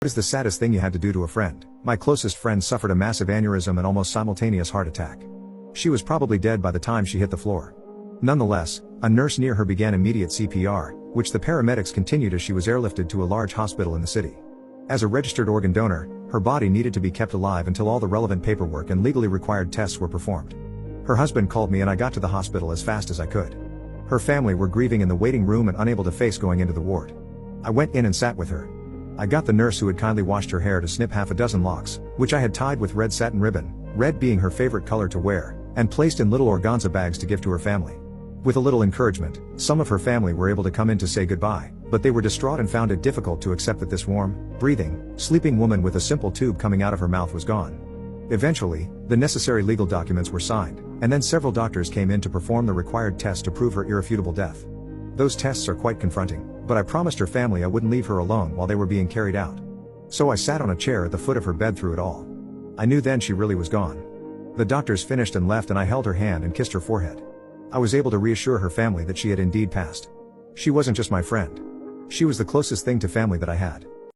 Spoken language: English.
What is the saddest thing you had to do to a friend? My closest friend suffered a massive aneurysm and almost simultaneous heart attack. She was probably dead by the time she hit the floor. Nonetheless, a nurse near her began immediate CPR, which the paramedics continued as she was airlifted to a large hospital in the city. As a registered organ donor, her body needed to be kept alive until all the relevant paperwork and legally required tests were performed. Her husband called me and I got to the hospital as fast as I could. Her family were grieving in the waiting room and unable to face going into the ward. I went in and sat with her. I got the nurse who had kindly washed her hair to snip half a dozen locks, which I had tied with red satin ribbon, red being her favorite color to wear, and placed in little organza bags to give to her family. With a little encouragement, some of her family were able to come in to say goodbye, but they were distraught and found it difficult to accept that this warm, breathing, sleeping woman with a simple tube coming out of her mouth was gone. Eventually, the necessary legal documents were signed, and then several doctors came in to perform the required tests to prove her irrefutable death. Those tests are quite confronting, but I promised her family I wouldn't leave her alone while they were being carried out. So I sat on a chair at the foot of her bed through it all. I knew then she really was gone. The doctors finished and left and I held her hand and kissed her forehead. I was able to reassure her family that she had indeed passed. She wasn't just my friend. She was the closest thing to family that I had.